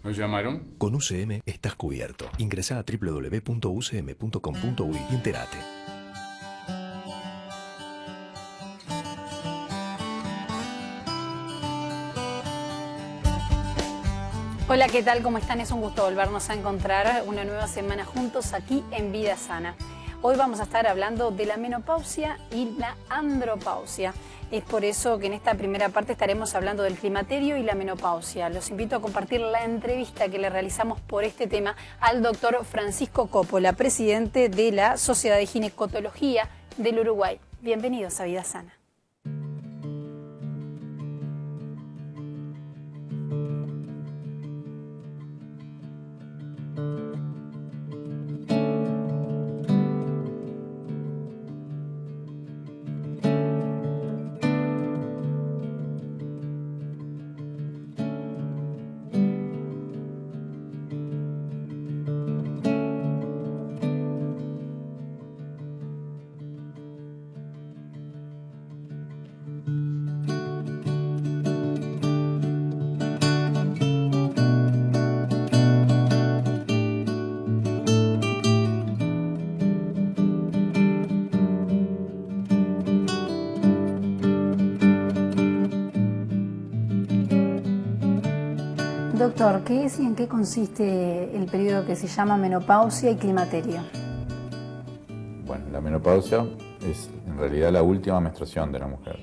¿Nos llamaron? Con UCM estás cubierto. Ingresá a www.ucm.com.uy y entérate. Hola, ¿qué tal? ¿Cómo están? Es un gusto volvernos a encontrar una nueva semana juntos aquí en Vida Sana. Hoy vamos a estar hablando de la menopausia y la andropausia. Es por eso que en esta primera parte estaremos hablando del climaterio y la menopausia. Los invito a compartir la entrevista que le realizamos por este tema al doctor Francisco Coppola, presidente de la Sociedad de Ginecotología del Uruguay. Bienvenidos a Vida Sana. Doctor, ¿qué es y en qué consiste el periodo que se llama menopausia y climaterio? Bueno, la menopausia es en realidad la última menstruación de la mujer.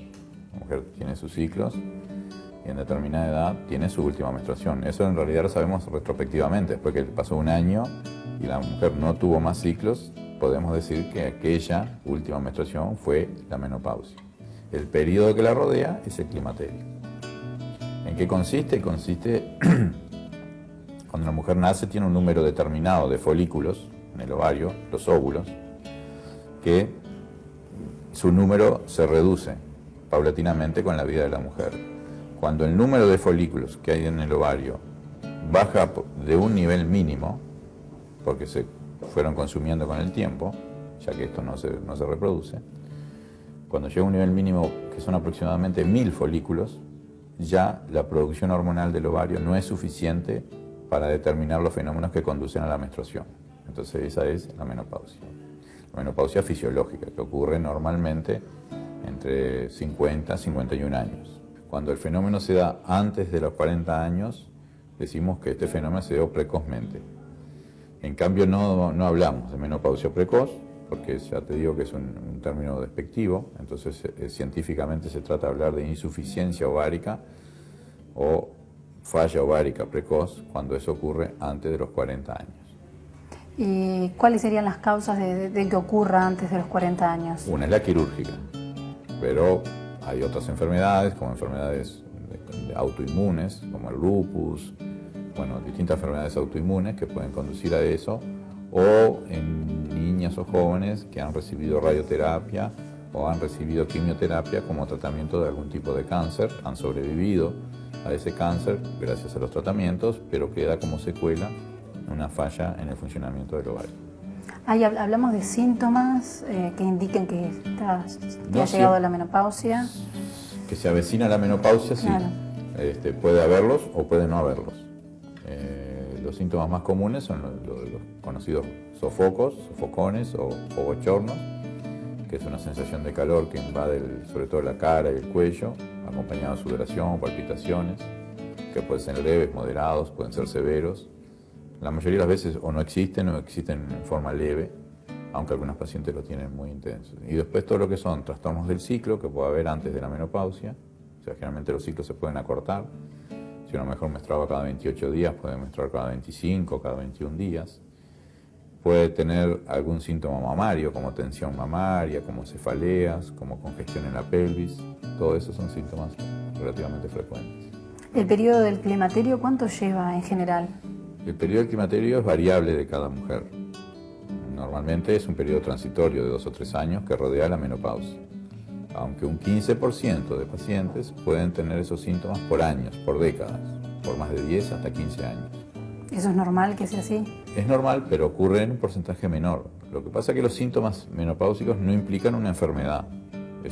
La mujer tiene sus ciclos y en determinada edad tiene su última menstruación. Eso en realidad lo sabemos retrospectivamente. Después que pasó un año y la mujer no tuvo más ciclos, podemos decir que aquella última menstruación fue la menopausia. El periodo que la rodea es el climaterio. ¿En qué consiste? Consiste, cuando la mujer nace, tiene un número determinado de folículos en el ovario, los óvulos, que su número se reduce paulatinamente con la vida de la mujer. Cuando el número de folículos que hay en el ovario baja de un nivel mínimo, porque se fueron consumiendo con el tiempo, ya que esto no se reproduce, cuando llega a un nivel mínimo que son aproximadamente 1000 folículos, ya la producción hormonal del ovario no es suficiente para determinar los fenómenos que conducen a la menstruación. Entonces esa es la menopausia. La menopausia fisiológica, que ocurre normalmente entre 50 y 51 años. Cuando el fenómeno se da antes de los 40 años, decimos que este fenómeno se dio precozmente. En cambio no hablamos de menopausia precoz, porque ya te digo que es un término despectivo, entonces científicamente se trata de hablar de insuficiencia ovárica o falla ovárica precoz cuando eso ocurre antes de los 40 años. ¿Y cuáles serían las causas de que ocurra antes de los 40 años? Una es la quirúrgica, pero hay otras enfermedades, como enfermedades autoinmunes, como el lupus, bueno, distintas enfermedades autoinmunes que pueden conducir a eso, o en niñas o jóvenes que han recibido radioterapia o han recibido quimioterapia como tratamiento de algún tipo de cáncer, han sobrevivido a ese cáncer gracias a los tratamientos, pero queda como secuela una falla en el funcionamiento del ovario. Ahí hablamos de síntomas que indiquen que ha llegado a la menopausia. Que se avecina la menopausia, sí. Claro. Puede haberlos o puede no haberlos. Los síntomas más comunes son los conocidos sofocones o bochornos, que es una sensación de calor que invade sobre todo la cara y el cuello, acompañado de sudoración, palpitaciones, que pueden ser leves, moderados, pueden ser severos. La mayoría de las veces o no existen o existen en forma leve, aunque algunos pacientes lo tienen muy intenso. Y después todo lo que son trastornos del ciclo, que puede haber antes de la menopausia, o sea, generalmente los ciclos se pueden acortar. Si una mujer menstruaba cada 28 días, puede menstruar cada 25, cada 21 días. Puede tener algún síntoma mamario, como tensión mamaria, como cefaleas, como congestión en la pelvis. Todo eso son síntomas relativamente frecuentes. ¿El periodo del climaterio cuánto lleva en general? El periodo del climaterio es variable de cada mujer. Normalmente es un periodo transitorio de 2 o 3 años que rodea la menopausia. Aunque un 15% de pacientes pueden tener esos síntomas por años, por décadas, por más de 10 hasta 15 años. ¿Eso es normal que sea así? Es normal, pero ocurre en un porcentaje menor. Lo que pasa es que los síntomas menopáusicos no implican una enfermedad,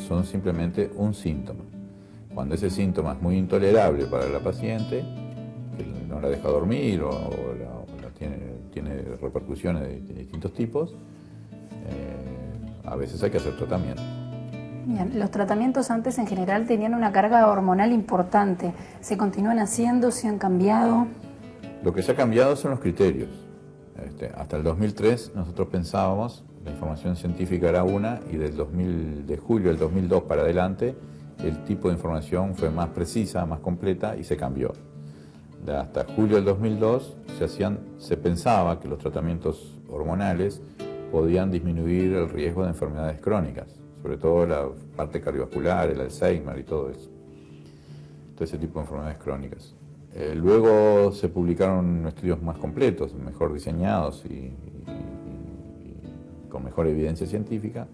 son simplemente un síntoma. Cuando ese síntoma es muy intolerable para la paciente, que no la deja dormir tiene repercusiones de distintos tipos, a veces hay que hacer tratamiento. Bien, los tratamientos antes en general tenían una carga hormonal importante. ¿Se continúan haciendo? ¿Se han cambiado? Lo que se ha cambiado son los criterios. Hasta el 2003 nosotros pensábamos, la información científica era una, y de julio del 2002 para adelante el tipo de información fue más precisa, más completa y se cambió. Hasta julio del 2002 se pensaba que los tratamientos hormonales podían disminuir el riesgo de enfermedades crónicas, sobre todo la parte cardiovascular, el Alzheimer y todo eso. Todo ese tipo de enfermedades crónicas. Luego se publicaron estudios más completos, mejor diseñados y con mejor evidencia científica,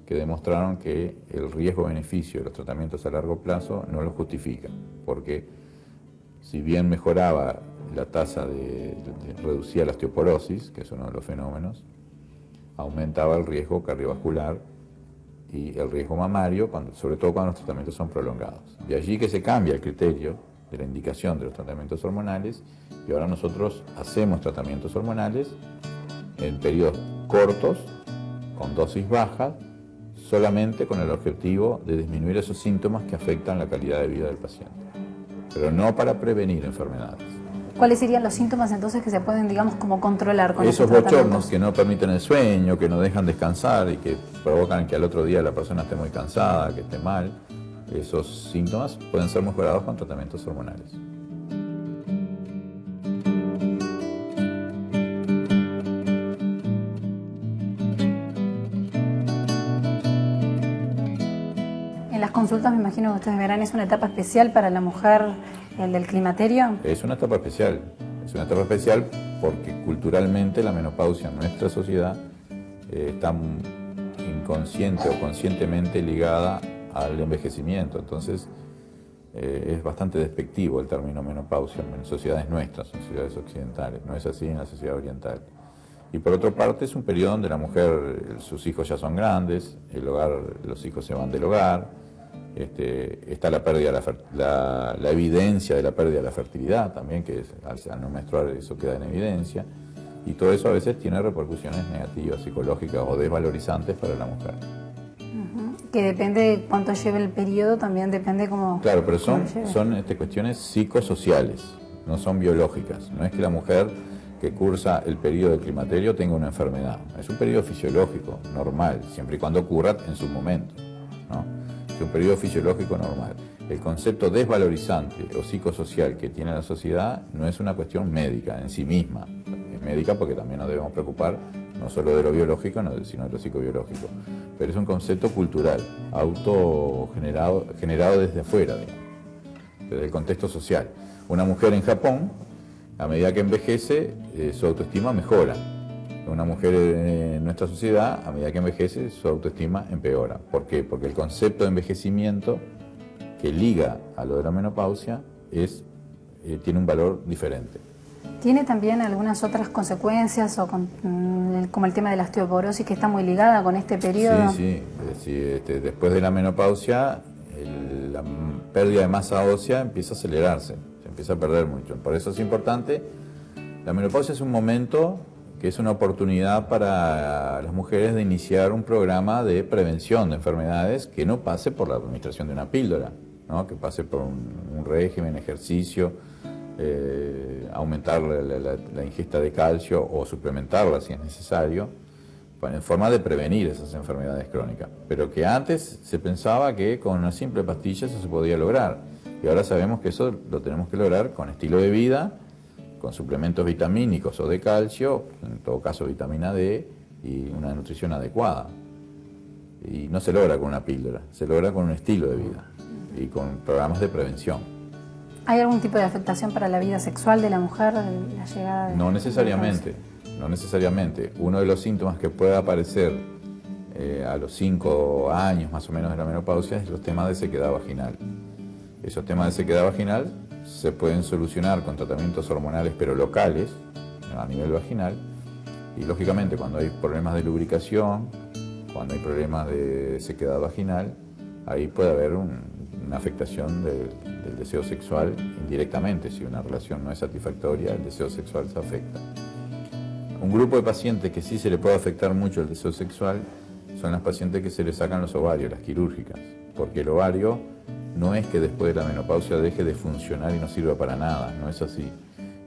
que demostraron que el riesgo-beneficio de los tratamientos a largo plazo no lo justifica, porque si bien mejoraba la tasa reducía la osteoporosis, que es uno de los fenómenos, aumentaba el riesgo cardiovascular y el riesgo mamario, sobre todo cuando los tratamientos son prolongados. De allí que se cambia el criterio de la indicación de los tratamientos hormonales, y ahora nosotros hacemos tratamientos hormonales en periodos cortos, con dosis bajas, solamente con el objetivo de disminuir esos síntomas que afectan la calidad de vida del paciente, pero no para prevenir enfermedades. ¿Cuáles serían los síntomas entonces que se pueden, digamos, como controlar con esos estos bochornos que no permiten el sueño, que no dejan descansar y que provocan que al otro día la persona esté muy cansada, que esté mal? Esos síntomas pueden ser mejorados con tratamientos hormonales. En las consultas, me imagino que ustedes verán, ¿es una etapa especial para la mujer, el del climaterio? Es una etapa especial porque culturalmente la menopausia en nuestra sociedad está inconsciente o conscientemente ligada al envejecimiento. Entonces es bastante despectivo el término menopausia en sociedades nuestras, en sociedades occidentales. No es así en la sociedad oriental. Y por otra parte es un periodo donde la mujer, sus hijos ya son grandes, los hijos se van del hogar, está la pérdida, la evidencia de la pérdida de la fertilidad también, que al no menstruar eso queda en evidencia, y todo eso a veces tiene repercusiones negativas, psicológicas o desvalorizantes para la mujer. Que depende de cuánto lleve el periodo, también depende cómo... Claro, pero son cuestiones psicosociales, no son biológicas. No es que la mujer que cursa el periodo del climaterio tenga una enfermedad. Es un periodo fisiológico, normal, siempre y cuando ocurra en su momento, ¿no? Es un periodo fisiológico normal. El concepto desvalorizante o psicosocial que tiene la sociedad no es una cuestión médica en sí misma. Es médica porque también nos debemos preocupar no solo de lo biológico, sino de lo psicobiológico. Pero es un concepto cultural, generado desde afuera, digamos, desde el contexto social. Una mujer en Japón, a medida que envejece, su autoestima mejora. Una mujer en nuestra sociedad, a medida que envejece, su autoestima empeora. ¿Por qué? Porque el concepto de envejecimiento que liga a lo de la menopausia tiene un valor diferente. ¿Tiene también algunas otras consecuencias como el tema de la osteoporosis, que está muy ligada con este periodo? Sí. Después de la menopausia, la pérdida de masa ósea empieza a acelerarse, se empieza a perder mucho. Por eso es importante. La menopausia es un momento que es una oportunidad para las mujeres de iniciar un programa de prevención de enfermedades que no pase por la administración de una píldora, ¿no? Que pase por un régimen, ejercicio, aumentar la ingesta de calcio o suplementarla si es necesario, en forma de prevenir esas enfermedades crónicas. Pero que antes se pensaba que con una simple pastilla eso se podía lograr. Y ahora sabemos que eso lo tenemos que lograr con estilo de vida, con suplementos vitamínicos o de calcio, en todo caso vitamina D, y una nutrición adecuada. Y no se logra con una píldora, se logra con un estilo de vida y con programas de prevención. ¿Hay algún tipo de afectación para la vida sexual de la mujer, la llegada de... No necesariamente. Uno de los síntomas que puede aparecer a los 5 años más o menos de la menopausia es los temas de sequedad vaginal. Esos temas de sequedad vaginal se pueden solucionar con tratamientos hormonales pero locales, a nivel vaginal, y lógicamente cuando hay problemas de lubricación, cuando hay problemas de sequedad vaginal, ahí puede haber un una afectación del deseo sexual indirectamente. Si una relación no es satisfactoria, el deseo sexual se afecta. Un grupo de pacientes que sí se le puede afectar mucho el deseo sexual son las pacientes que se le sacan los ovarios, las quirúrgicas, porque el ovario no es que después de la menopausia deje de funcionar y no sirva para nada, no es así.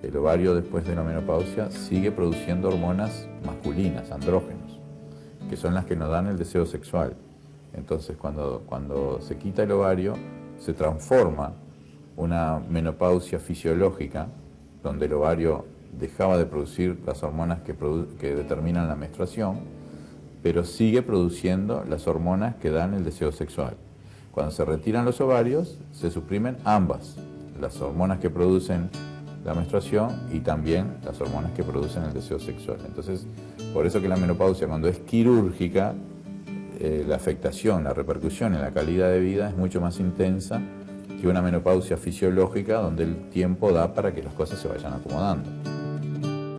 El ovario después de la menopausia sigue produciendo hormonas masculinas, andrógenos, que son las que nos dan el deseo sexual. Entonces cuando se quita el ovario, se transforma una menopausia fisiológica, donde el ovario dejaba de producir las hormonas que determinan la menstruación, pero sigue produciendo las hormonas que dan el deseo sexual. Cuando se retiran los ovarios, se suprimen ambas, las hormonas que producen la menstruación y también las hormonas que producen el deseo sexual. Entonces, por eso que la menopausia, cuando es quirúrgica, la afectación, la repercusión en la calidad de vida es mucho más intensa que una menopausia fisiológica, donde el tiempo da para que las cosas se vayan acomodando.